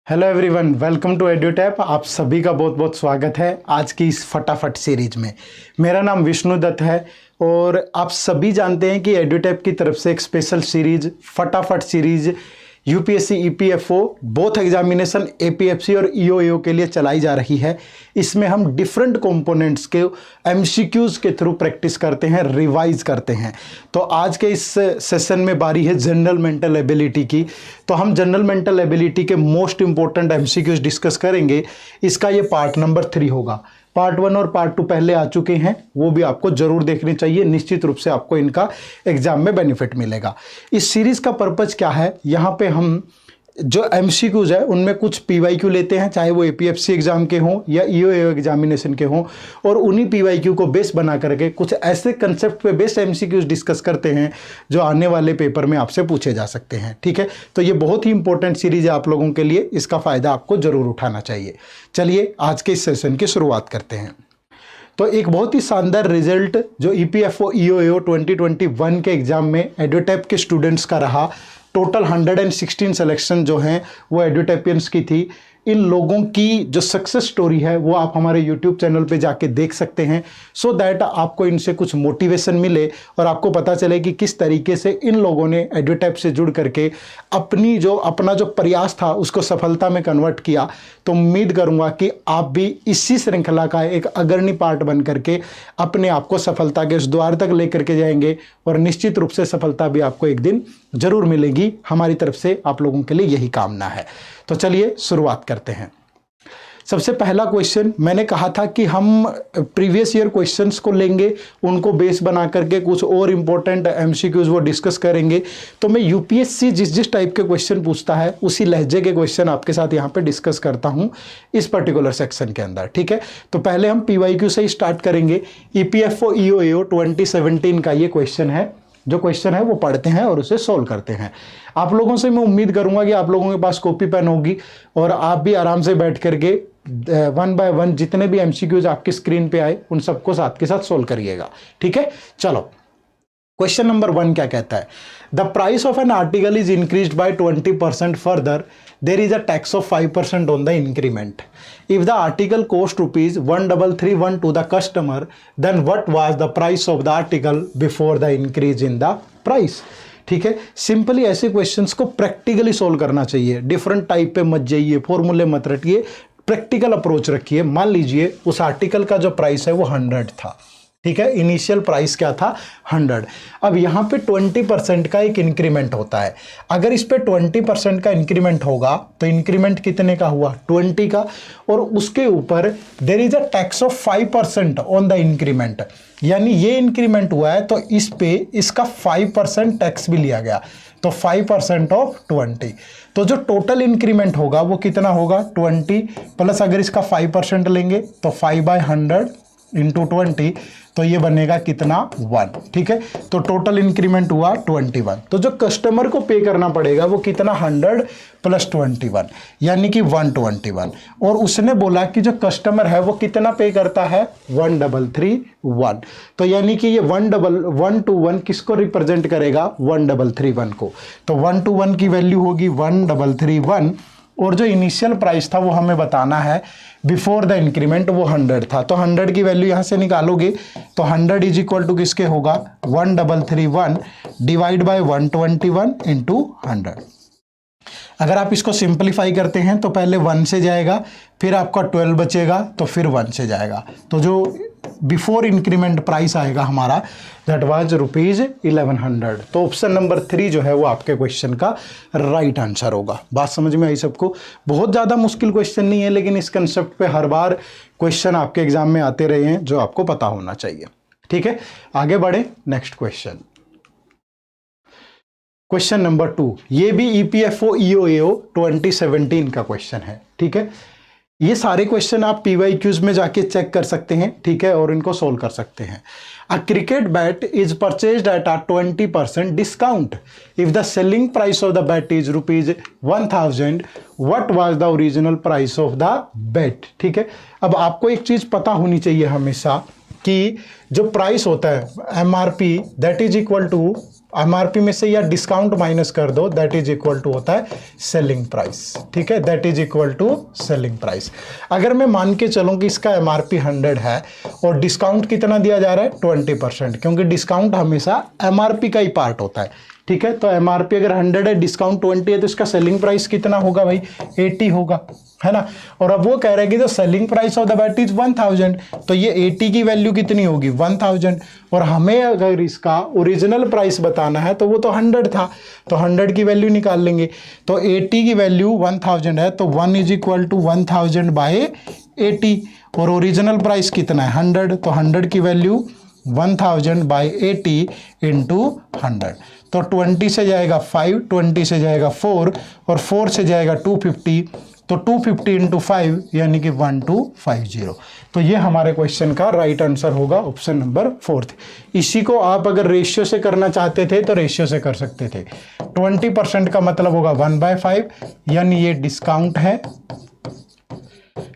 Hello everyone, welcome to Edutap. आप सभी का बहुत बहुत स्वागत है आज की इस फटाफट सीरीज में। मेरा नाम विष्णु दत्त है और आप सभी जानते हैं कि एड्यूटैप की तरफ से एक स्पेशल सीरीज फटाफट series UPSC EPFO both examination APFC और ईओएओ के लिए चलाई जा रही है। इसमें हम डिफरेंट कंपोनेंट्स के एमसीक्यूज के थ्रू प्रैक्टिस करते हैं, रिवाइज करते हैं। तो आज के इस सेशन में बारी है जनरल मेंटल एबिलिटी की। तो हम जनरल मेंटल एबिलिटी के मोस्ट इंपॉर्टेंट एमसीक्यूज डिस्कस करेंगे। इसका ये पार्ट नंबर 3 होगा। पार्ट 1 और पार्ट 2 पहले आ चुके हैं, वो भी आपको जरूर देखने चाहिए। निश्चित रूप से आपको इनका एग्जाम में बेनिफिट मिलेगा। इस सीरीज का पर्पज क्या है, यहाँ पे हम जो एमसीक्यूज है उनमें कुछ पीवाईक्यू लेते हैं, चाहे वो एपीएफसी एग्जाम के हों या ईओएओ एग्जामिनेशन के हों, और उन्हीं पीवाईक्यू को बेस बना करके कुछ ऐसे कंसेप्ट पे बेस्ड एमसीक्यूज डिस्कस करते हैं जो आने वाले पेपर में आपसे पूछे जा सकते हैं। ठीक है, तो ये बहुत ही इंपॉर्टेंट सीरीज है आप लोगों के लिए, इसका फायदा आपको जरूर उठाना चाहिए। चलिए आज के इस सेशन की शुरुआत करते हैं। तो एक बहुत ही शानदार रिजल्ट जो ईपीएफओ ईओएओ 2021 के एग्जाम में एड्यूटैप के स्टूडेंट्स का रहा। टोटल 116 सिलेक्शन जो हैं वो एड्यूटैपियंस की थी। इन लोगों की जो सक्सेस स्टोरी है वो आप हमारे यूट्यूब चैनल पे जाके देख सकते हैं, सो दैट आपको इनसे कुछ मोटिवेशन मिले और आपको पता चले कि किस तरीके से इन लोगों ने एड्यूटैप से जुड़ करके अपना जो प्रयास था उसको सफलता में कन्वर्ट किया। तो उम्मीद करूंगा कि आप भी इसी श्रृंखला का एक अग्रणी पार्ट बन करके अपने आप को सफलता के उस द्वार तक लेकर के जाएंगे और निश्चित रूप से सफलता भी आपको एक दिन जरूर मिलेगी। हमारी तरफ से आप लोगों के लिए यही कामना है। तो चलिए शुरुआत करते हैं। सबसे पहला क्वेश्चन, मैंने कहा था कि हम प्रीवियस ईयर क्वेश्चंस को लेंगे, उनको बेस बना करके कुछ और इंपॉर्टेंट एमसीक्यूज वो डिस्कस करेंगे। तो मैं यूपीएससी जिस टाइप के क्वेश्चन पूछता है उसी लहजे के क्वेश्चन आपके साथ यहाँ पे डिस्कस करता हूँ इस पर्टिकुलर सेक्शन के अंदर। ठीक है, तो पहले हम पीवाईक्यू से ही स्टार्ट करेंगे। ईपीएफओ ईओएओ 2017 का ये क्वेश्चन है। जो क्वेश्चन है वो पढ़ते हैं और उसे सोल्व करते हैं। आप लोगों से मैं उम्मीद करूंगा कि आप लोगों के पास कॉपी पेन होगी और आप भी आराम से बैठ करके 1 बाय 1 जितने भी एमसीक्यूज आपकी स्क्रीन पे आए उन सबको साथ के साथ सोल्व करिएगा। ठीक है, चलो क्वेश्चन नंबर 1 क्या कहता है। The price of an article is increased by 20% further, there is a tax of 5% on the increment. If the article cost rupees 1331 to the customer, then what was the price of the article before the increase in the price. ठीक है, simply ऐसे questions को practically solve करना चाहिए। Different type पे मत जाइए, फॉर्मूले मत रटिए, प्रैक्टिकल अप्रोच रखिए। मान लीजिए उस आर्टिकल का जो प्राइस है वो 100 था। ठीक है, इनिशियल प्राइस क्या था 100। अब यहाँ पे 20% का एक इंक्रीमेंट होता है। अगर इस पे 20% का इंक्रीमेंट होगा तो इंक्रीमेंट कितने का हुआ 20 का, और उसके ऊपर there is a tax of 5% on the increment. यानी ये इंक्रीमेंट हुआ है तो इस पे इसका 5% टैक्स भी लिया गया, तो 5% ऑफ 20। तो जो टोटल इंक्रीमेंट होगा वो कितना होगा 20 प्लस, अगर इसका 5% लेंगे तो 5/100 इंटू 20, तो ये बनेगा कितना 1। ठीक है, तो टोटल इंक्रीमेंट हुआ 21। तो जो कस्टमर को पे करना पड़ेगा वो कितना 100 प्लस 21 यानी कि 121। और उसने बोला कि जो कस्टमर है वो कितना पे करता है 1331। तो यानी कि ये 121 किसको रिप्रेजेंट करेगा 1331 को। तो 121 की वैल्यू होगी 1331, और जो इनिशियल प्राइस था वो हमें बताना है बिफोर द इंक्रीमेंट, वो 100 था। तो 100 की वैल्यू यहाँ से निकालोगे तो 100 इज इक्वल टू किसके होगा 1331 डिवाइड बाय 121 इंटू 100। अगर आप इसको सिंपलीफाई करते हैं तो पहले 1 से जाएगा, फिर आपका 12 बचेगा, तो फिर 1 से जाएगा। तो जो बिफोर इंक्रीमेंट प्राइस आएगा हमारा दैट वाज ₹1100। तो ऑप्शन नंबर 3 जो है वो आपके क्वेश्चन का राइट आंसर होगा। बात समझ में आई सबको। बहुत ज़्यादा मुश्किल क्वेश्चन नहीं है, लेकिन इस कंसेप्ट पे हर बार क्वेश्चन आपके एग्जाम में आते रहे हैं जो आपको पता होना चाहिए। ठीक है, आगे बढ़े नेक्स्ट क्वेश्चन। क्वेश्चन नंबर 2, ये भी ईपीएफओ ईओएओ 2017 का क्वेश्चन है। ठीक है, ये सारे क्वेश्चन आप पीवाईक्यूज में जाके चेक कर सकते हैं। ठीक है, और इनको सोल्व कर सकते हैं। A cricket bat is purchased at a 20% discount. If the selling price of the bat is ₹1000, what was the original price of the bat. ठीक है, अब आपको एक चीज पता होनी चाहिए हमेशा कि जो प्राइस होता है MRP that is equal to MRP में से या डिस्काउंट माइनस कर दो, दैट इज इक्वल टू होता है सेलिंग प्राइस। ठीक है, that is equal to selling price. अगर मैं मान के चलूं कि इसका एमआरपी 100 है और डिस्काउंट कितना दिया जा रहा है 20%, क्योंकि डिस्काउंट हमेशा एमआरपी का ही पार्ट होता है। ठीक है, तो एमआरपी अगर 100 है, डिस्काउंट 20 है, तो इसका सेलिंग प्राइस कितना होगा भाई 80 होगा, है ना। और अब वो कह रहे हैं कि जो selling price of the bat is 1000, तो ये 80 की वैल्यू कितनी होगी 1000, और हमें अगर इसका ओरिजिनल प्राइस बताना है तो वो तो 100 था, तो 100 की वैल्यू निकाल लेंगे। तो 80 की वैल्यू 1000 है, तो 1 इज इक्वल टू 1000 बाय 80, और ओरिजिनल प्राइस कितना है 100, तो 100 की वैल्यू 1000 बाई 80 इंटू 100, तो 20 से जाएगा 5, 20 से जाएगा 4, और 4 से जाएगा 250, तो 250 इंटू 5 यानी कि 1250। तो ये हमारे क्वेश्चन का राइट आंसर होगा ऑप्शन नंबर 4। इसी को आप अगर रेशियो से करना चाहते थे तो रेशियो से कर सकते थे। 20% का मतलब होगा 1/5, यानी ये डिस्काउंट है,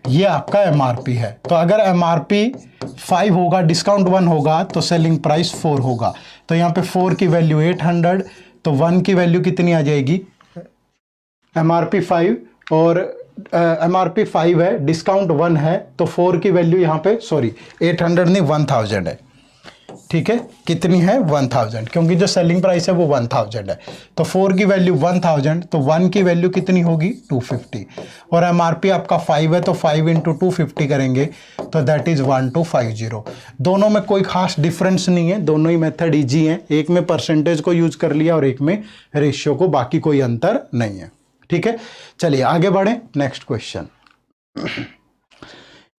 ये आपका एमआरपी है। तो अगर एमआरपी 5 होगा, डिस्काउंट 1 होगा, तो सेलिंग प्राइस 4 होगा। तो यहाँ पे 4 की वैल्यू 800, तो 1 की वैल्यू कितनी आ जाएगी, एमआरपी 5 और एमआरपी 5 है, डिस्काउंट 1 है, तो 4 की वैल्यू यहाँ पे 800 नहीं 1000 है। ठीक है, कितनी है 1000, क्योंकि जो सेलिंग प्राइस है वो 1000 है। तो 4 की वैल्यू 1000, तो 1 की वैल्यू कितनी होगी 250, और एमआरपी आपका 5 है, तो 5 इंटू 250 करेंगे तो दैट इज 1250। दोनों में कोई खास डिफरेंस नहीं है, दोनों ही मेथड इजी हैं, एक में परसेंटेज को यूज कर लिया और एक में रेशियो को, बाकी कोई अंतर नहीं है। ठीक है, चलिए आगे बढ़े, नेक्स्ट क्वेश्चन।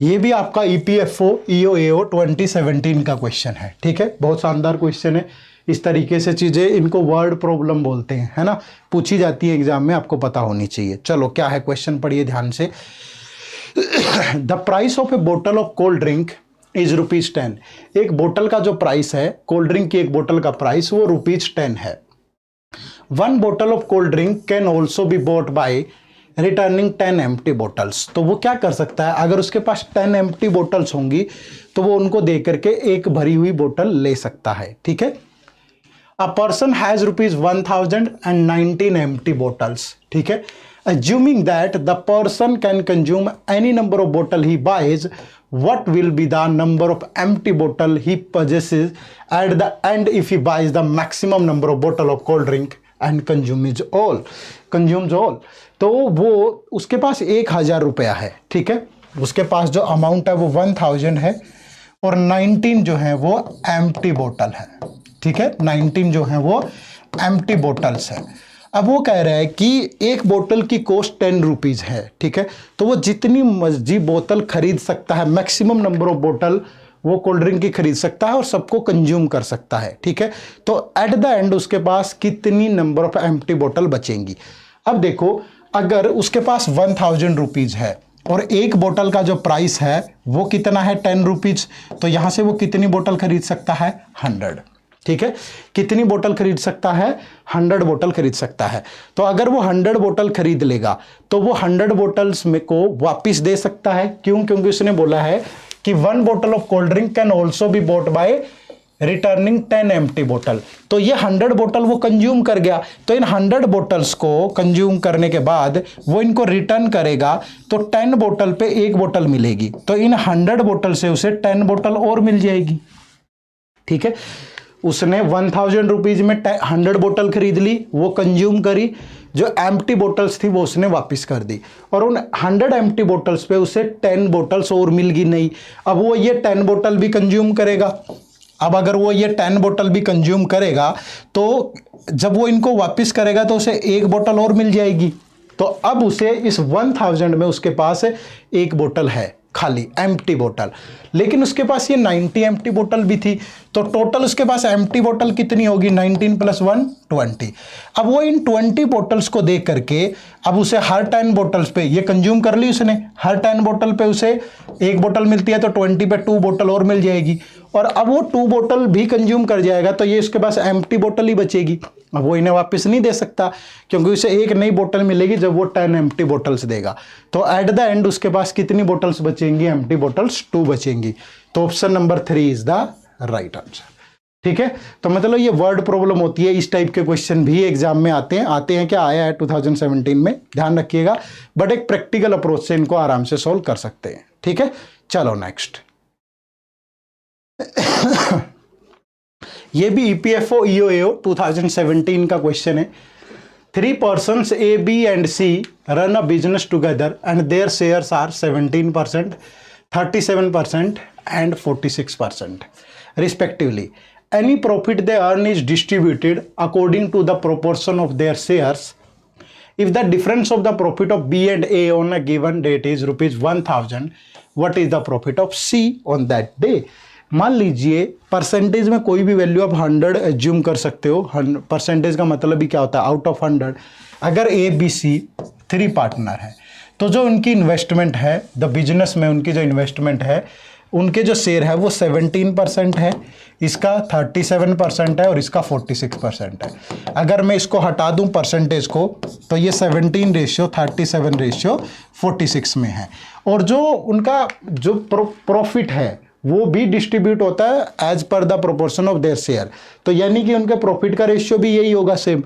ये भी आपका ईपीएफओ ईओएओ 2017 का क्वेश्चन है। ठीक है, बहुत शानदार क्वेश्चन है। इस तरीके से चीजें, इनको वर्ड प्रॉब्लम बोलते हैं, है ना, पूछी जाती है एग्जाम में, आपको पता होनी चाहिए। चलो क्या है क्वेश्चन, पढ़िए ध्यान से। द प्राइस ऑफ ए बोतल ऑफ कोल्ड ड्रिंक इज ₹10। एक बोतल का जो प्राइस है, कोल्ड ड्रिंक की एक बोतल का प्राइस, वो ₹10 है। 1 bottle of cold drink can also be bought by returning 10 empty bottles. तो वो क्या कर सकता है, अगर उसके पास 10 एम्प्टी बोटल्स होंगी तो वो उनको दे करके एक भरी हुई बोतल ले सकता है। ठीक है, a person has ₹1019 empty bottles. ठीक है, assuming that the person can consume any number of bottle he buys, what will be the number of empty bottle he possesses at the end if he buys the maximum number of bottle of cold drink and consumes all। तो वो उसके पास 1000 रुपया है। ठीक है, उसके पास जो amount है वो 1000 है, और 19 जो है वो एम्प्टी बोतल है। ठीक है, 19 जो है वो एम्प्टी बोटल्स है। अब वो कह रहा है कि एक बोतल की कॉस्ट 10 रुपीज़ है। ठीक है, तो वो जितनी मर्जी बोतल खरीद सकता है, मैक्सिमम नंबर ऑफ बोतल वो कोल्ड ड्रिंक की खरीद सकता है और सबको कंज्यूम कर सकता है। ठीक है, तो एट द एंड उसके पास कितनी नंबर ऑफ एम्प्टी बोतल बचेंगी। अब देखो, अगर उसके पास 1000 रुपीज़ है और एक बोतल का जो प्राइस है वो कितना है 10 रुपीज़, तो यहाँ से वो कितनी बोतल खरीद सकता है 100। ठीक है, कितनी बोतल खरीद सकता है 100 बोतल खरीद सकता है। तो अगर वो 100 बोतल खरीद लेगा तो वो 100 बोतल्स में को वापस दे सकता है। क्यों, क्योंकि उसने बोला है कि 1 bottle of cold drink can also be bought by returning 10 empty बोतल। तो ये 100 बोतल वो कंज्यूम कर गया, तो इन 100 बोतल्स को कंज्यूम करने के बाद वो इनको रिटर्न करेगा, तो 10 बोतल पे 1 बोतल मिलेगी, तो इन 100 बोतल से उसे 10 बोतल और मिल जाएगी। ठीक है, उसने 1000 रुपीज में 100 बोतल खरीद ली, वो कंज्यूम करी, जो एम्प्टी बोतल्स थी वो उसने वापस कर दी, और उन 100 एम्प्टी बोतल्स पे उसे 10 बोतल्स और मिल गई नहीं। अब वो ये 10 बोतल भी कंज्यूम करेगा। अब अगर वो ये 10 बोतल भी कंज्यूम करेगा तो जब वो इनको वापस करेगा तो उसे 1 बोतल और मिल जाएगी। तो अब उसे इस 1000 में उसके पास 1 बोतल है खाली एम्प्टी बोतल, लेकिन उसके पास ये 90 एम्प्टी बोतल भी थी, तो टोटल उसके पास एम्प्टी बोतल कितनी होगी 19 + 1 20। अब वो इन 20 बोतल्स को देख करके अब उसे हर 10 बोतल्स पे ये कंज्यूम कर ली उसने, हर 10 बोतल पे उसे 1 बोतल मिलती है, तो 20 पे 2 बोतल और मिल जाएगी, और अब वो 2 बोतल भी कंज्यूम कर जाएगा, तो ये उसके पास एम्प्टी बोतल ही बचेगी। अब वो इन्हें वापस नहीं दे सकता क्योंकि उसे एक नई बोतल मिलेगी जब वो 10 एम्प्टी बोतल्स देगा। तो एट द एंड उसके पास कितनी बोतल्स बचेंगी, एम्प्टी बोतल्स 2 बचेंगी। तो option number 3 is the right answer. ठीक है, तो मतलब ये वर्ड प्रॉब्लम होती है, इस टाइप के क्वेश्चन भी एग्जाम में आते हैं क्या आया है 2017 में, ध्यान रखिएगा, बट एक प्रैक्टिकल अप्रोच से इनको आराम से सोल्व कर सकते हैं। ठीक है, चलो नेक्स्ट। ये भी ईपीएफओ ईओएओ 2017 का क्वेश्चन है। 3 persons A, B and C run a business together and their shares are 17%, 37% and 46% respectively. Any profit they earn is distributed according to the proportion of their shares. If the difference of the profit of B and A on a given date is rupees 1000, what is the profit of C on that day? मान लीजिए percentage में कोई भी value आप 100 assume कर सकते हो। Percentage का मतलब ही क्या होता है, आउट ऑफ 100। अगर ए बी सी 3 पार्टनर है तो जो उनकी इन्वेस्टमेंट है द बिजनेस में, उनकी जो इन्वेस्टमेंट है, उनके जो शेयर है वो 17% है, इसका 37% है और इसका 46% है। अगर मैं इसको हटा दूं परसेंटेज को तो ये 17:37:46 में है। और जो उनका जो प्रॉफिट है वो भी डिस्ट्रीब्यूट होता है as per the proportion of their share. तो यानी कि उनके प्रॉफिट का रेशियो भी यही होगा सेम।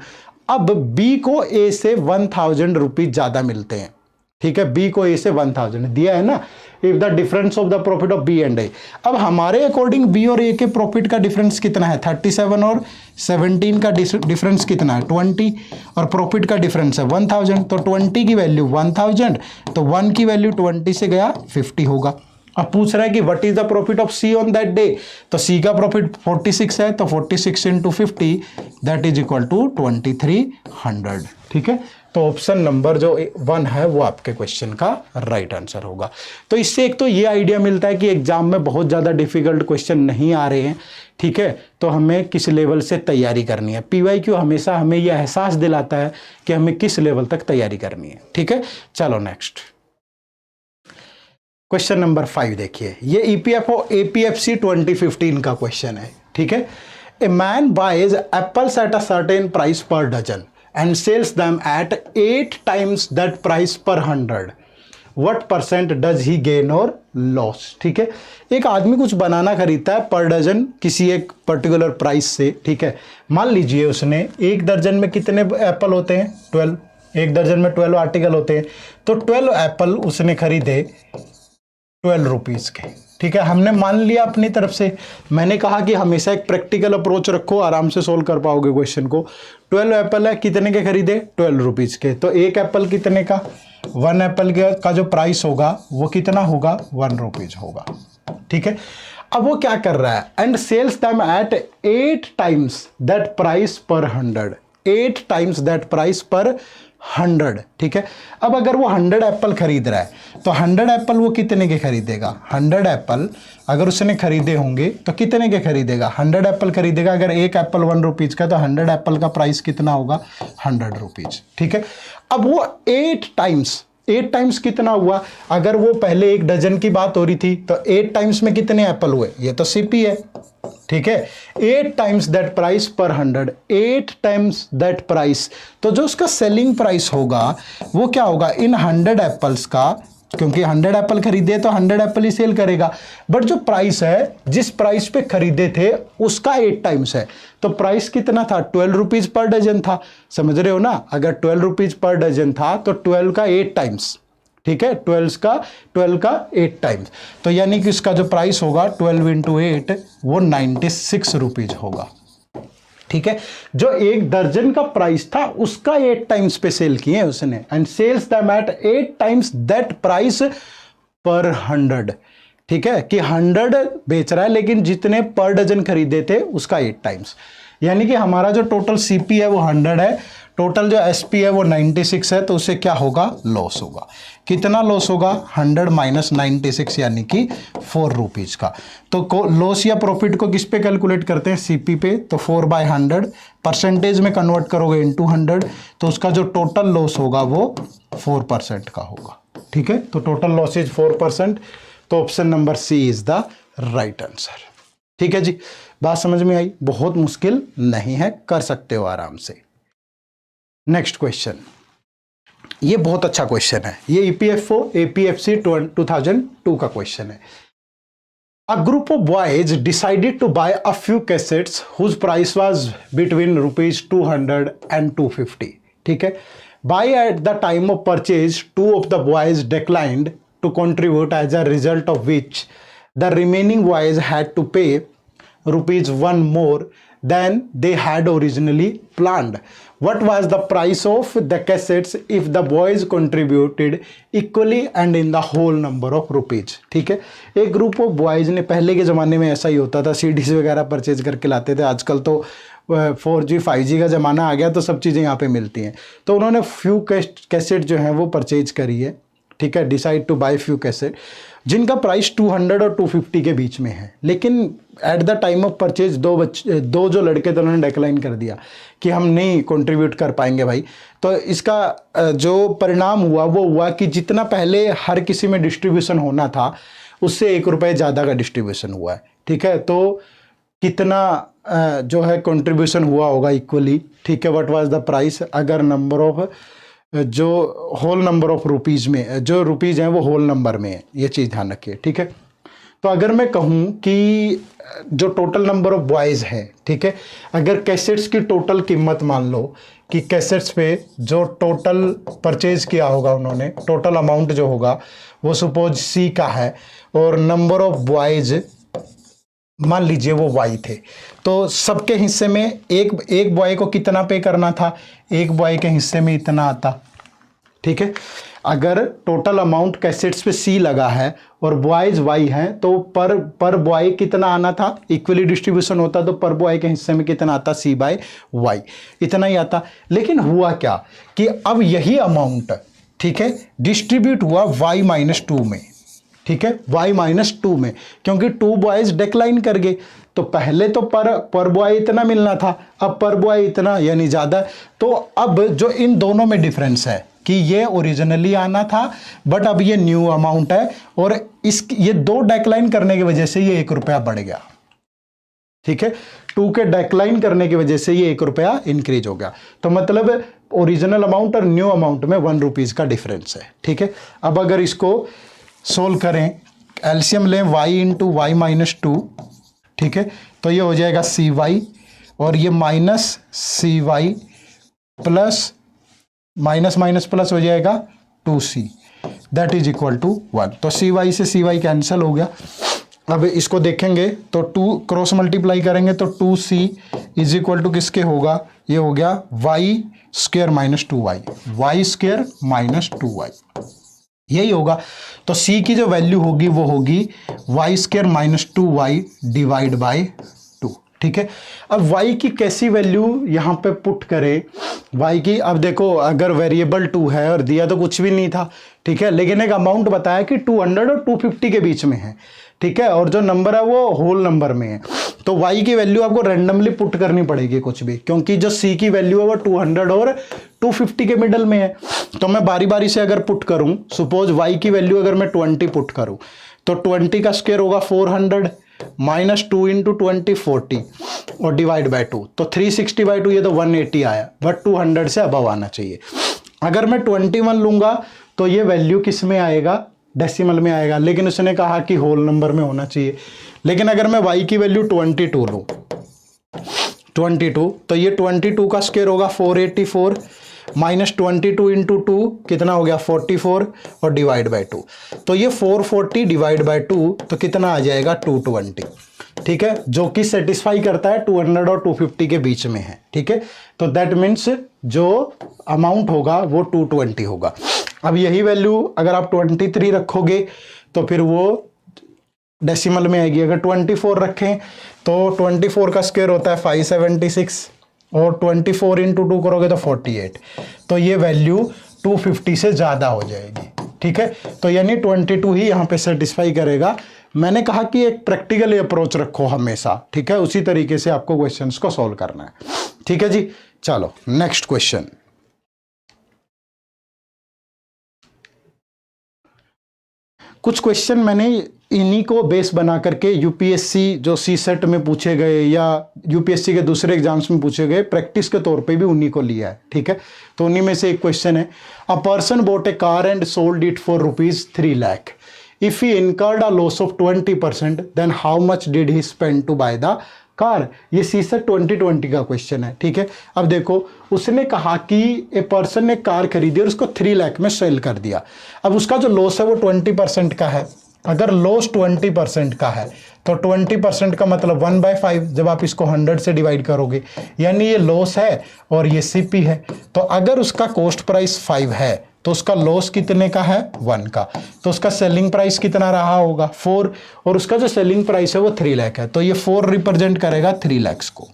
अब बी को ए से 1000 रुपीज ज्यादा मिलते हैं। ठीक है, बी को ए से 1000 दिया है ना। If the difference of the profit of B and A, अब हमारे अकॉर्डिंग बी और ए के प्रॉफिट का डिफरेंस कितना है, 37 और 17 का डिफरेंस कितना है, 20, और प्रॉफिट का डिफरेंस है 1000। तो 20 की वैल्यू 1000, तो 1 की वैल्यू 20 से गया 50 होगा। अब पूछ रहा है कि what is the profit of C on that day, तो सी का प्रॉफिट 46 है, तो 46 into 50 that is equal to 2300। ठीक है, तो ऑप्शन नंबर जो 1 है वो आपके क्वेश्चन का राइट आंसर होगा। तो इससे एक तो ये आइडिया मिलता है कि एग्जाम में बहुत ज़्यादा डिफिकल्ट क्वेश्चन नहीं आ रहे हैं। ठीक है, तो हमें किस लेवल से तैयारी करनी है। पीवाईक्यू हमेशा हमें यह एहसास दिलाता है कि हमें किस लेवल तक तैयारी करनी है। ठीक है, चलो नेक्स्ट क्वेश्चन नंबर 5 देखिए। ये ईपीएफओ एपीएफसी 2015 का क्वेश्चन है। ठीक है, a man buys apples at a certain price per dozen and sells them at 8 times that price per 100, what percent does he gain और लॉस। ठीक है, एक आदमी कुछ बनाना खरीदता है पर डजन किसी एक पर्टिकुलर प्राइस से। ठीक है, मान लीजिए उसने एक दर्जन में कितने एप्पल होते हैं, 12, एक दर्जन में 12 आर्टिकल होते हैं, तो 12 एप्पल उसने खरीदे 12 रुपीज़ के। ठीक है, हमने मान लिया अपनी तरफ से। मैंने कहा कि हमेशा एक प्रैक्टिकल अप्रोच रखो, आराम से सोल्व कर पाओगे क्वेश्चन को। 12 एप्पल है, कितने के खरीदे, 12 रुपीज़ के, तो एक एप्पल कितने का, 1 एप्पल का जो प्राइस होगा वो कितना होगा, 1 रुपीज़ होगा। ठीक है, अब वो क्या कर रहा है, and sells them at 8 times that price per 100, 8 times that price per 100। ठीक है, अब अगर वो 100 एप्पल खरीद रहा है तो 100 एप्पल वो कितने के खरीदेगा, 100 एप्पल अगर उसने खरीदे होंगे तो कितने के खरीदेगा, 100 एप्पल खरीदेगा। अगर एक एप्पल 1 रुपीज़ का तो 100 एप्पल का प्राइस कितना होगा, 100 रुपीज़। ठीक है, अब वो 8 टाइम्स कितना हुआ, अगर वो पहले एक डजन की बात हो रही थी तो 8 टाइम्स में कितने एप्पल हुए, ये तो सीपी है। ठीक है, 8 times that price per 100, 8 times that price, तो जो उसका सेलिंग प्राइस होगा वो क्या होगा इन 100 एप्पल्स का, क्योंकि 100 एप्पल खरीदे तो 100 एप्पल ही सेल करेगा, बट जो प्राइस है जिस प्राइस पे खरीदे थे उसका 8 टाइम्स है, तो प्राइस कितना था, 12 रुपीज़ पर डजन था। समझ रहे हो ना, अगर 12 रुपीज़ पर डजन था तो 12 का 8 टाइम्स। ठीक है, 12 का 8 टाइम्स, तो यानी कि इसका जो प्राइस होगा 12 इंटू 8 वो 96 रुपीज़ होगा। ठीक है, जो एक दर्जन का प्राइस था उसका 8 टाइम्स पे सेल किए उसने, and sells them at 8 times that price per 100। ठीक है, कि 100 बेच रहा है लेकिन जितने पर डजन खरीदे थे उसका 8 टाइम्स, यानी कि हमारा जो टोटल सीपी है वो 100 है, टोटल जो एसपी है वो 96 है, तो उससे क्या होगा, लॉस होगा। कितना लॉस होगा, 100 माइनस 96 यानी कि 4 रुपीज़ का। तो लॉस या प्रॉफिट को किस पे कैलकुलेट करते हैं, सीपी पे, तो 4/100 परसेंटेज में कन्वर्ट करोगे इनटू 100, तो उसका जो टोटल लॉस होगा वो 4% का होगा। ठीक है, तो टोटल लॉस इज 4%, तो option number C is the right answer. ठीक है जी, बात समझ में आई, बहुत मुश्किल नहीं है, कर सकते हो आराम से। नेक्स्ट क्वेश्चन, ये बहुत अच्छा क्वेश्चन है, ये ईपीएफओ एपीएफसी 2002 का क्वेश्चन है। A group of boys decided to buy a few cassettes whose price was between rupees 200 and 250. ठीक है. By at the time of purchase, two of the boys declined to contribute, as a result of which the remaining boys had to pay rupees 1 more than they had originally planned. What was the price of the cassettes if the boys contributed equally and in the whole number of rupees? ठीक है. एक group of boys ने, पहले के ज़माने में ऐसा ही होता था, सीडीज वगैरह परचेज करके लाते थे. आजकल तो 4G 5G का ज़माना आ गया तो सब चीज़ें यहाँ पे मिलती हैं. तो उन्होंने फ्यू कैसेट जो हैं वो परचेज करी है. ठीक है. Decide to buy few cassette जिनका प्राइस 200 और 250 के बीच में है. लेकिन at the time of purchase दो जो लड़के थे उन्होंने डिक्लाइन कर दिया कि हम नहीं कंट्रीब्यूट कर पाएंगे भाई. तो इसका जो परिणाम हुआ वो हुआ कि जितना पहले हर किसी में डिस्ट्रीब्यूशन होना था उससे 1 रुपये ज़्यादा का डिस्ट्रीब्यूशन हुआ है. ठीक है. तो कितना जो है कंट्रीब्यूशन हुआ होगा इक्वली. ठीक है. व्हाट वाज द प्राइस, अगर नंबर ऑफ जो होल नंबर ऑफ रुपीज़ में, जो रुपीज़ हैं वो होल नंबर में है, ये चीज़ ध्यान रखिए. ठीक है. तो अगर मैं कहूँ कि जो टोटल नंबर ऑफ बॉयज़ हैं, ठीक है, अगर कैसेट्स की टोटल कीमत मान लो कि कैसेट्स पे जो टोटल परचेज किया होगा उन्होंने, टोटल अमाउंट जो होगा वो सपोज C का है और नंबर ऑफ बॉयज़ मान लीजिए वो Y थे, तो सबके हिस्से में एक बॉय को कितना पे करना था, एक बॉय के हिस्से में इतना आता. ठीक है. अगर टोटल अमाउंट कैसेट्स पे C लगा है और बॉयज Y हैं तो पर बॉय कितना आना था, इक्वली डिस्ट्रीब्यूशन होता तो पर बॉय के हिस्से में कितना आता, C/Y, इतना ही आता. लेकिन हुआ क्या कि अब यही अमाउंट, ठीक है, डिस्ट्रीब्यूट हुआ Y-2 में. ठीक है. Y-2 में, क्योंकि 2 बॉयज डिक्लाइन कर गए. तो पहले तो पर बॉय इतना मिलना था, अब पर बॉय इतना, यानी ज़्यादा. तो अब जो इन दोनों में डिफरेंस है कि ये ओरिजिनली आना था बट अब ये न्यू अमाउंट है और ये 2 डिक्लाइन करने की वजह से ये 1 रुपया बढ़ गया. ठीक है. 2 के डिक्लाइन करने की वजह से ये 1 रुपया इंक्रीज हो गया. तो मतलब ओरिजिनल अमाउंट और न्यू अमाउंट में 1 रुपीज़ का डिफरेंस है. ठीक है. अब अगर इसको सोल्व करें, एलसीएम लें y इंटू Y-2. ठीक है. तो ये हो जाएगा CY और ये minus CY plus minus minus plus हो जाएगा 2C, that is equal to 1. तो CY से CY कैंसिल हो गया. अब इसको देखेंगे तो 2 क्रॉस मल्टीप्लाई करेंगे तो 2C इज इक्वल टू किसके होगा, ये हो गया y² - 2y, यही होगा. तो C की जो वैल्यू होगी वो होगी y² - 2y डिवाइड बाय 2. ठीक है. अब y की कैसी वैल्यू यहाँ पे पुट करें, y की, अब देखो अगर वेरिएबल 2 है और दिया तो कुछ भी नहीं था. ठीक है. लेकिन एक अमाउंट बताया कि 200 और 250 के बीच में है. ठीक है. और जो नंबर है वो होल नंबर में है. तो y की वैल्यू आपको रैंडमली पुट करनी पड़ेगी कुछ भी, क्योंकि जो C की वैल्यू है वो 200 और 250 के मिडल में है. तो मैं बारी बारी से अगर पुट करूं, सपोज y की वैल्यू अगर मैं 20 पुट करूं तो 20 का स्क्वायर होगा 400 माइनस 2 इंटू 20 40 और डिवाइड बाय 2. तो 360/2 ये तो 180 आया, बट 200 से अबव आना चाहिए. अगर मैं 21 लूंगा तो ये वैल्यू किस में आएगा, डेसिमल में आएगा. लेकिन उसने कहा कि होल नंबर में होना चाहिए. लेकिन अगर मैं y की वैल्यू 22 लूँ, 22, तो ये 22 का स्क्वायर होगा 484 माइनस 22 इंटू 2 कितना हो गया 44 और डिवाइड बाय 2. तो ये 440 डिवाइड बाय 2 तो कितना आ जाएगा 220. ठीक है. जो कि सेटिस्फाई करता है 200 और 250 के बीच में है. ठीक है. तो दैट मीन्स जो अमाउंट होगा वो 220 होगा. अब यही वैल्यू अगर आप 23 रखोगे तो फिर वो डेसिमल में आएगी. अगर 24 रखें तो 24 का स्क्वायर होता है 576 और 24 इंटू 2 करोगे तो 48. तो ये वैल्यू 250 से ज़्यादा हो जाएगी. ठीक है. तो यानी 22 ही यहाँ पे सेटिस्फाई करेगा. मैंने कहा कि एक प्रैक्टिकल अप्रोच रखो हमेशा. ठीक है. उसी तरीके से आपको क्वेश्चंस को सॉल्व करना है. ठीक है जी. चलो नेक्स्ट क्वेश्चन. कुछ क्वेश्चन मैंने इन्हीं को बेस बना करके यूपीएससी जो सीसेट में पूछे गए या यूपीएससी के दूसरे एग्जाम्स में पूछे गए प्रैक्टिस के तौर पे भी उन्हीं को लिया है. ठीक है. तो उन्हीं में से एक क्वेश्चन है, a person bought a car and sold it for ₹3 lakh. If he incurred a loss of 20% then how much did he spend to buy the car. ये सीसेट 2020 का क्वेश्चन है, ठीक है। अब देखो, उसने कहा कि ए पर्सन ने कार खरीदी और उसको 3 लाख में सेल कर दिया। अब उसका जो लॉस है वो 20% का है। अगर लॉस 20% का है तो 20% का मतलब 1/5, जब आप इसको 100 से डिवाइड करोगे, यानी ये लॉस है और ये सीपी है। तो अगर उसका कॉस्ट प्राइस 5 है तो उसका लॉस कितने का है, 1 का। तो उसका सेलिंग प्राइस कितना रहा होगा, 4, और उसका जो सेलिंग प्राइस है वो 3 लाख है। तो ये 4 रिप्रेजेंट करेगा 3 लाख को,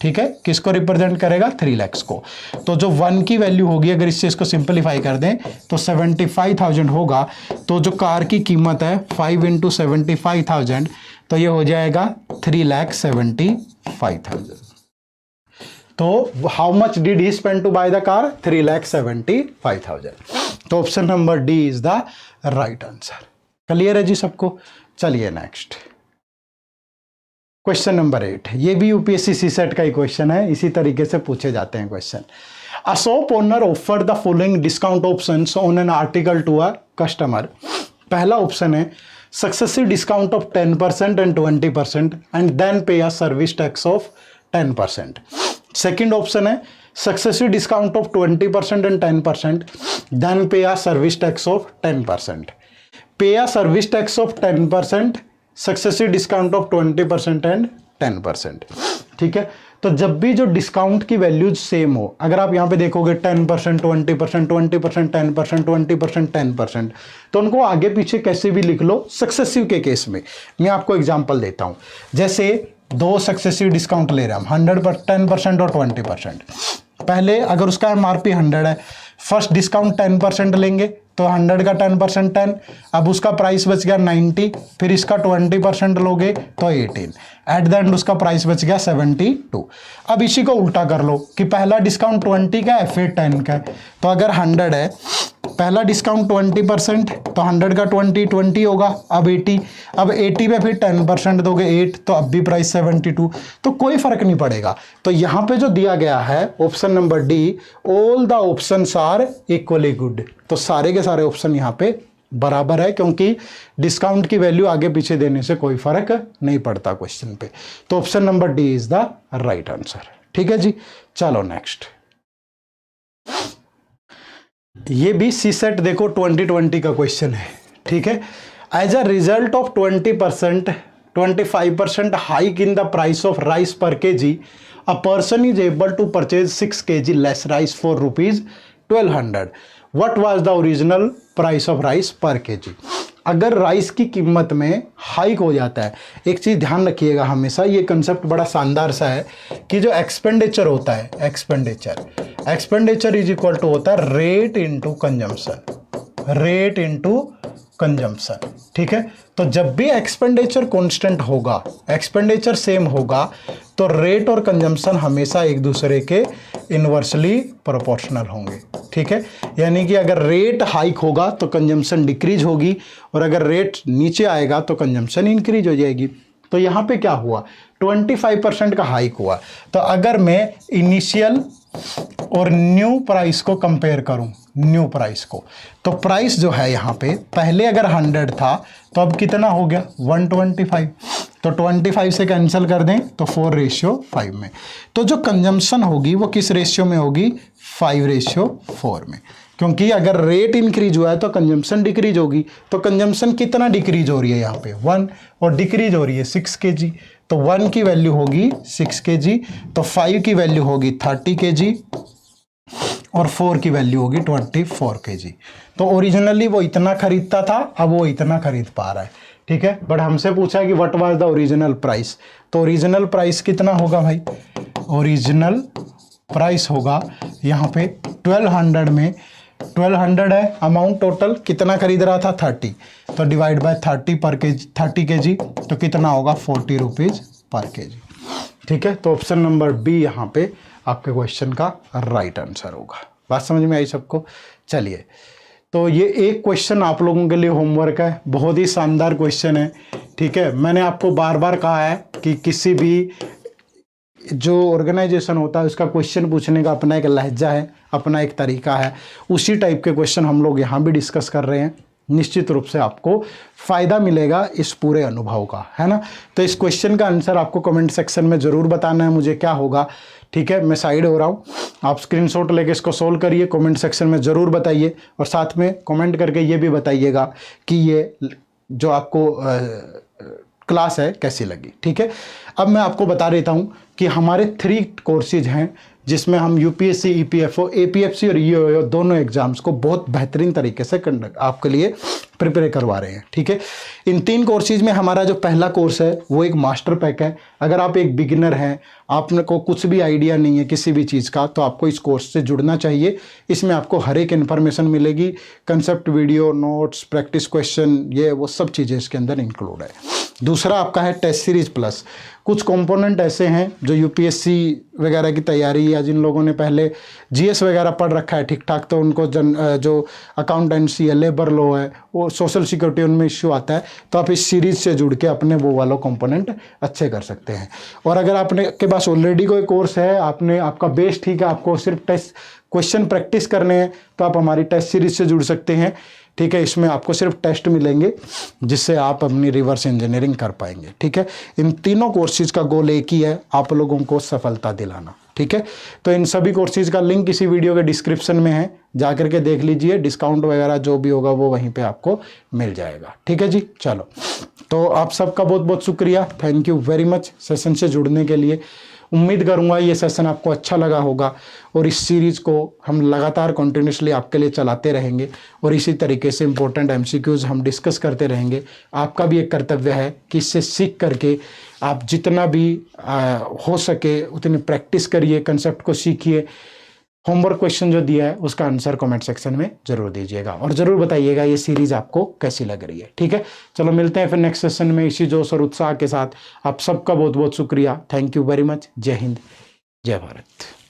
ठीक है। किसको रिप्रेजेंट करेगा, 3 लाख को। तो जो 1 की वैल्यू होगी, अगर इससे इसको सिंपलीफाई कर दें तो 75,000 होगा। तो जो कार की कीमत है 5 × 75,000, तो ये हो जाएगा 3,75,000। तो how much did he spend to buy the car, 3,75,000। तो option number D is the right answer. Clear है जी सबको। चलिए नेक्स्ट क्वेश्चन नंबर 8। ये भी यूपीएससी सीसेट का ही क्वेश्चन है, इसी तरीके से पूछे जाते हैं question. A shop owner offer the following discount options on an article to a customer. पहला ऑप्शन है successive discount of 10% and 20% and then pay a service tax of 10%। Second option है successive discount of 20% and 10% then pay a service tax of 10%। Pay a service tax of 10%, successive discount of 20% and 10%, ठीक है। तो जब भी जो discount की values same हो, अगर आप यहाँ पे देखोगे 10%, 20%, 20%, 10%, 20%, 10%, तो उनको आगे पीछे कैसे भी लिख लो सक्सेसिव के केस में। मैं आपको एग्जांपल देता हूँ। जैसे 2 सक्सेसिव डिस्काउंट ले रहे हैं हम, 10% और 20%। पहले अगर उसका एमआरपी 100 है, फर्स्ट डिस्काउंट 10% लेंगे तो 100 का 10% 10, अब उसका प्राइस बच गया 90, फिर इसका 20% लोगे तो 18, एट द एंड उसका प्राइस बच गया 72। अब इसी को उल्टा कर लो कि पहला डिस्काउंट 20 का है फिर 10 का है। तो अगर 100 है, पहला डिस्काउंट 20%, तो 100 का 20 होगा, अब 80, अब 80 पे फिर 10% दोगे 8, तो अब भी प्राइस 72। तो कोई फर्क नहीं पड़ेगा। तो यहाँ पे जो दिया गया है option number D, all the options are equally good. तो सारे के सारे ऑप्शन यहाँ पे बराबर है, क्योंकि डिस्काउंट की वैल्यू आगे पीछे देने से कोई फर्क नहीं पड़ता क्वेश्चन पे। तो option number D is the right answer, ठीक है जी। चलो नेक्स्ट। ये भी सी सेट देखो 2020 का क्वेश्चन है, ठीक है। As a result of 20%, 25% hike in the price of rice per KG, a person is able to purchase 6 kg less rice for ₹1200। What was the original price of rice per KG. अगर rice की कीमत में hike हो जाता है, एक चीज़ ध्यान रखिएगा हमेशा, ये कंसेप्ट बड़ा शानदार सा है कि जो एक्सपेंडिचर होता है, एक्सपेंडिचर इज इक्वल टू होता है रेट इनटू कंजम्पशन, ठीक है। तो जब भी एक्सपेंडिचर कांस्टेंट होगा, एक्सपेंडिचर सेम होगा, तो रेट और कंजम्पशन हमेशा एक दूसरे के इनवर्सली प्रोपोर्शनल होंगे, ठीक है। यानी कि अगर रेट हाइक होगा तो कंजम्पशन डिक्रीज होगी, और अगर रेट नीचे आएगा तो कंजम्पशन इंक्रीज हो जाएगी। तो यहाँ पे क्या हुआ, 25% का हाइक हुआ। तो अगर मैं इनिशियल और न्यू प्राइस को कंपेयर करूं, न्यू प्राइस को, तो प्राइस जो है यहाँ पे पहले अगर 100 था तो अब कितना हो गया 125। तो 25 से कैंसिल कर दें तो 4:5 में। तो जो कंजम्पशन होगी वो किस रेशियो में होगी, 5:4 में। क्योंकि अगर रेट इंक्रीज हुआ है तो कंजम्पशन डिक्रीज होगी। तो कंजम्पशन कितना डिक्रीज हो रही है यहाँ पे 1, और डिक्रीज हो रही है 6 kg। तो 1 की वैल्यू होगी 6 kg, तो 5 की वैल्यू होगी 30 kg, और 4 की वैल्यू होगी 24 kg। तो ओरिजिनली वो इतना खरीदता था, अब वो इतना खरीद पा रहा है, ठीक है। बट हमसे पूछा है कि what was the original price. तो ओरिजिनल प्राइस कितना होगा भाई, ओरिजिनल प्राइस होगा यहाँ पे 1200 में, 1200 है अमाउंट, टोटल कितना खरीद रहा था 30, तो डिवाइड बाय 30 पर केजी, 30 kg, तो कितना होगा 40 रुपीज़ पर केजी, ठीक है। तो ऑप्शन नंबर बी यहाँ पे आपके क्वेश्चन का राइट आंसर होगा। बात समझ में आई सबको। चलिए, तो ये एक क्वेश्चन आप लोगों के लिए होमवर्क है, बहुत ही शानदार क्वेश्चन है, ठीक है। मैंने आपको बार बार कहा है कि किसी भी जो ऑर्गेनाइजेशन होता है उसका क्वेश्चन पूछने का अपना एक लहजा है, अपना एक तरीका है। उसी टाइप के क्वेश्चन हम लोग यहाँ भी डिस्कस कर रहे हैं, निश्चित रूप से आपको फ़ायदा मिलेगा इस पूरे अनुभव का, है ना। तो इस क्वेश्चन का आंसर आपको कमेंट सेक्शन में ज़रूर बताना है मुझे क्या होगा, ठीक है। मैं साइड हो रहा हूँ, आप स्क्रीनशॉट लेके इसको सोल्व करिए, कमेंट सेक्शन में ज़रूर बताइए और साथ में कमेंट करके ये भी बताइएगा कि ये जो आपको क्लास है कैसी लगी, ठीक है। अब मैं आपको बता देता हूँ कि हमारे 3 कोर्सेज हैं जिसमें हम यूपीएससी, ईपीएफओ, एपीएफसी और ईओ दोनों एग्जाम्स को बहुत बेहतरीन तरीके से आपके लिए प्रिपेयर करवा रहे हैं, ठीक है। इन 3 कोर्सेज में हमारा जो पहला कोर्स है वो एक मास्टर पैक है। अगर आप एक बिगिनर हैं, आपने को कुछ भी आइडिया नहीं है किसी भी चीज़ का, तो आपको इस कोर्स से जुड़ना चाहिए। इसमें आपको हर एक इन्फॉर्मेशन मिलेगी, concept video, notes, practice question, ये वो सब चीज़ें इसके अंदर इंक्लूड है। दूसरा आपका है टेस्ट सीरीज प्लस। कुछ कंपोनेंट ऐसे हैं जो यूपीएससी वगैरह की तैयारी या जिन लोगों ने पहले जीएस वगैरह पढ़ रखा है ठीक ठाक, तो उनको जो अकाउंटेंसी है, लेबर लॉ है, वो सोशल सिक्योरिटी, उनमें इश्यू आता है, तो आप इस सीरीज से जुड़ के अपने वो वाला कंपोनेंट अच्छे कर सकते हैं। और अगर आपने के पास ऑलरेडी कोई कोर्स है, आपका बेस ठीक है, आपको सिर्फ टेस्ट क्वेश्चन प्रैक्टिस करने हैं, तो आप हमारी टेस्ट सीरीज से जुड़ सकते हैं, ठीक है। इसमें आपको सिर्फ टेस्ट मिलेंगे जिससे आप अपनी रिवर्स इंजीनियरिंग कर पाएंगे, ठीक है। इन तीनों कोर्सेज का गोल एक ही है, आप लोगों को सफलता दिलाना, ठीक है। तो इन सभी कोर्सेज का लिंक इसी वीडियो के डिस्क्रिप्शन में है, जा करके देख लीजिए। डिस्काउंट वगैरह जो भी होगा वो वहीं पे आपको मिल जाएगा, ठीक है जी। चलो, तो आप सबका बहुत बहुत शुक्रिया, thank you very much session से जुड़ने के लिए। उम्मीद करूंगा ये सेशन आपको अच्छा लगा होगा और इस सीरीज़ को हम लगातार कंटिन्यूसली आपके लिए चलाते रहेंगे और इसी तरीके से इंपॉर्टेंट एमसीक्यूज़ हम डिस्कस करते रहेंगे। आपका भी एक कर्तव्य है कि इससे सीख करके आप जितना भी हो सके उतनी प्रैक्टिस करिए, कंसेप्ट को सीखिए। होमवर्क क्वेश्चन जो दिया है उसका आंसर कमेंट सेक्शन में जरूर दीजिएगा और ज़रूर बताइएगा ये सीरीज़ आपको कैसी लग रही है, ठीक है। चलो मिलते हैं फिर नेक्स्ट सेशन में इसी जोश और उत्साह के साथ। आप सबका बहुत बहुत शुक्रिया, थैंक यू वेरी मच। जय हिंद, जय भारत।